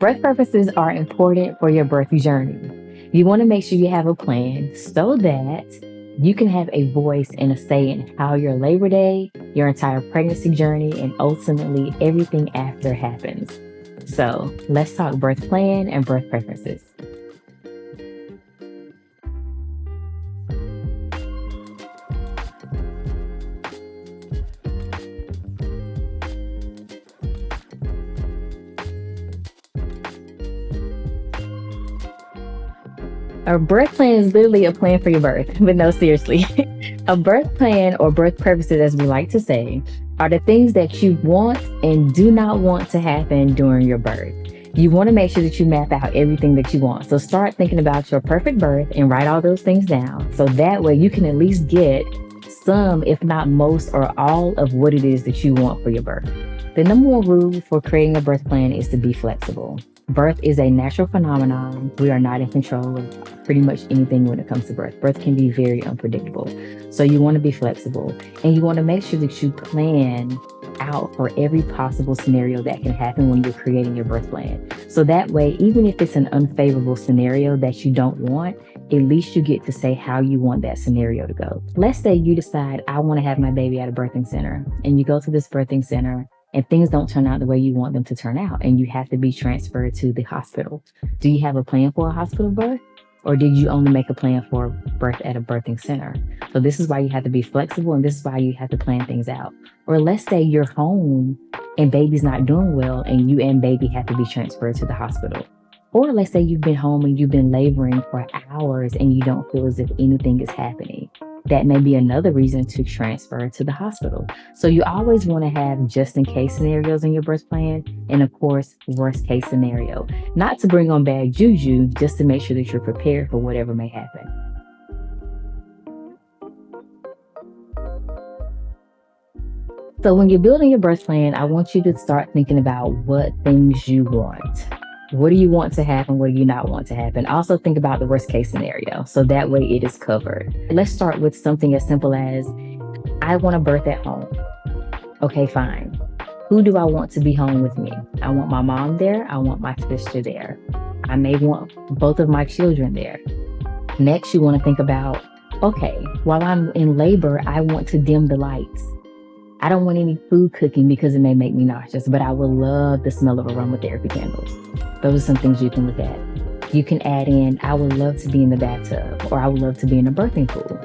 Birth purposes are important for your birth journey. You want to make sure you have a plan so that you can have a voice and a say in how your labor day, your entire pregnancy journey, and ultimately everything after happens. So let's talk birth plan and birth preferences. A birth plan is literally a plan for your birth, but no, seriously. A birth plan or birth purposes, as we like to say, are the things that you want and do not want to happen during your birth. You want to make sure that you map out everything that you want. So start thinking about your perfect birth and write all those things down. So that way you can at least get some, if not most or all of what it is that you want for your birth. The number one rule for creating a birth plan is to be flexible. Birth is a natural phenomenon. We are not in control of pretty much anything when it comes to birth. Birth can be very unpredictable. So you want to be flexible and you want to make sure that you plan out for every possible scenario that can happen when you're creating your birth plan. So that way, even if it's an unfavorable scenario that you don't want, at least you get to say how you want that scenario to go. Let's say you decide, I want to have my baby at a birthing center, and you go to this birthing center and things don't turn out the way you want them to turn out, and you have to be transferred to the hospital. Do you have a plan for a hospital birth? Or did you only make a plan for birth at a birthing center? So this is why you have to be flexible, and this is why you have to plan things out. Or let's say you're home and baby's not doing well and you and baby have to be transferred to the hospital. Or let's say you've been home and you've been laboring for hours and you don't feel as if anything is happening. That may be another reason to transfer to the hospital. So you always want to have just in case scenarios in your birth plan, and of course, worst case scenario. Not to bring on bad juju, just to make sure that you're prepared for whatever may happen. So when you're building your birth plan, I want you to start thinking about what things you want. What do you want to happen? What do you not want to happen? Also think about the worst case scenario. So that way it is covered. Let's start with something as simple as, I want to birth at home. Okay, fine. Who do I want to be home with me? I want my mom there. I want my sister there. I may want both of my children there. Next, you want to think about, okay, while I'm in labor, I want to dim the lights. I don't want any food cooking because it may make me nauseous, but I would love the smell of aromatherapy candles. Those are some things you can look at. You can add in, I would love to be in the bathtub, or I would love to be in a birthing pool.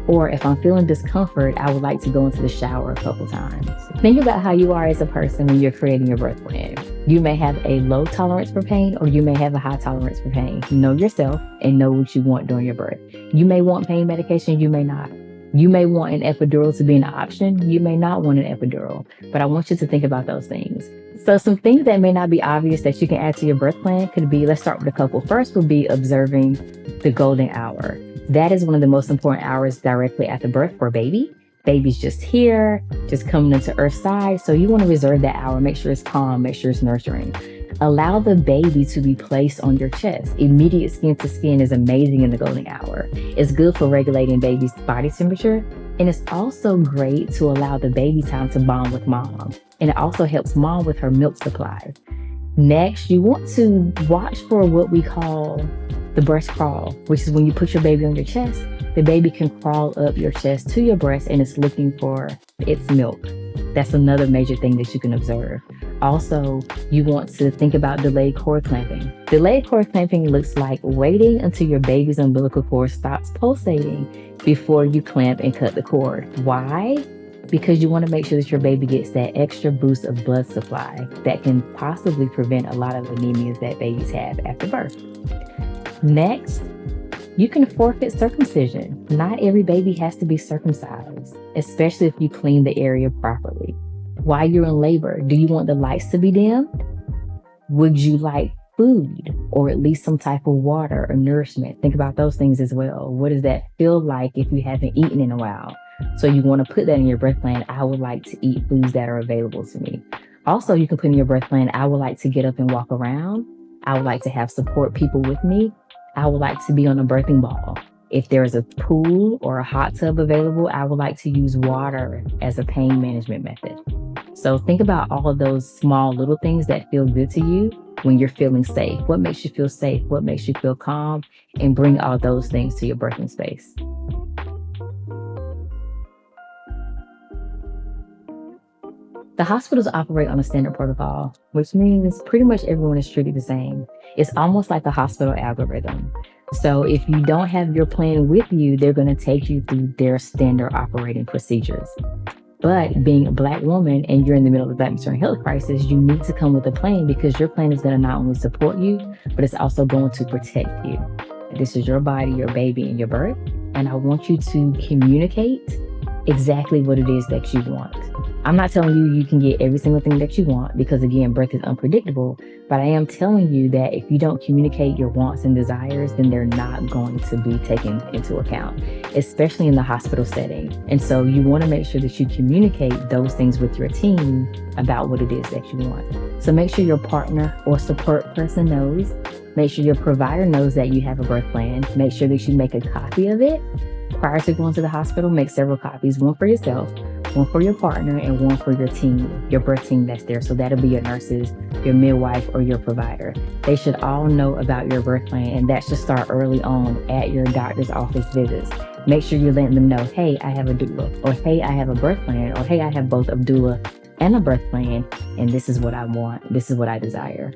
Or if I'm feeling discomfort, I would like to go into the shower a couple times. Think about how you are as a person when you're creating your birth plan. You may have a low tolerance for pain, or you may have a high tolerance for pain. Know yourself and know what you want during your birth. You may want pain medication, you may not. You may want an epidural to be an option. You may not want an epidural, but I want you to think about those things. So some things that may not be obvious that you can add to your birth plan could be, let's start with a couple. First would be observing the golden hour. That is one of the most important hours directly after birth for a baby. Baby's just here, just coming into earth's side. So you want to reserve that hour, make sure it's calm, make sure it's nurturing. Allow the baby to be placed on your chest. Immediate skin to skin is amazing in the golden hour. It's good for regulating baby's body temperature. And it's also great to allow the baby time to bond with mom. And it also helps mom with her milk supply. Next, you want to watch for what we call the breast crawl, which is when you put your baby on your chest, the baby can crawl up your chest to your breast and it's looking for its milk. That's another major thing that you can observe. Also, you want to think about delayed cord clamping. Delayed cord clamping looks like waiting until your baby's umbilical cord stops pulsating before you clamp and cut the cord. Why? Because you want to make sure that your baby gets that extra boost of blood supply that can possibly prevent a lot of anemias that babies have after birth. Next, you can forfeit circumcision. Not every baby has to be circumcised, especially if you clean the area properly. While you're in labor, do you want the lights to be dimmed? Would you like food or at least some type of water or nourishment? Think about those things as well. What does that feel like if you haven't eaten in a while? So you want to put that in your birth plan. I would like to eat foods that are available to me. Also, you can put in your birth plan, I would like to get up and walk around. I would like to have support people with me. I would like to be on a birthing ball. If there is a pool or a hot tub available, I would like to use water as a pain management method. So think about all of those small little things that feel good to you when you're feeling safe. What makes you feel safe? What makes you feel calm? And bring all those things to your birthing space. The hospitals operate on a standard protocol, which means pretty much everyone is treated the same. It's almost like a hospital algorithm. So if you don't have your plan with you, they're going to take you through their standard operating procedures. But being a Black woman and you're in the middle of a Black maternal health crisis, you need to come with a plan because your plan is going to not only support you, but it's also going to protect you. This is your body, your baby, and your birth. And I want you to communicate exactly what it is that you want. I'm not telling you you can get every single thing that you want because, again, birth is unpredictable. But I am telling you that if you don't communicate your wants and desires, then they're not going to be taken into account, especially in the hospital setting. And so you want to make sure that you communicate those things with your team about what it is that you want. So make sure your partner or support person knows. Make sure your provider knows that you have a birth plan. Make sure that you make a copy of it. Prior to going to the hospital, make several copies, one for yourself, one for your partner, and one for your team, your birth team that's there. So that'll be your nurses, your midwife, or your provider. They should all know about your birth plan, and that should start early on at your doctor's office visits. Make sure you're letting them know, hey, I have a doula, or hey, I have a birth plan, or hey, I have both a doula and a birth plan, and this is what I want. This is what I desire.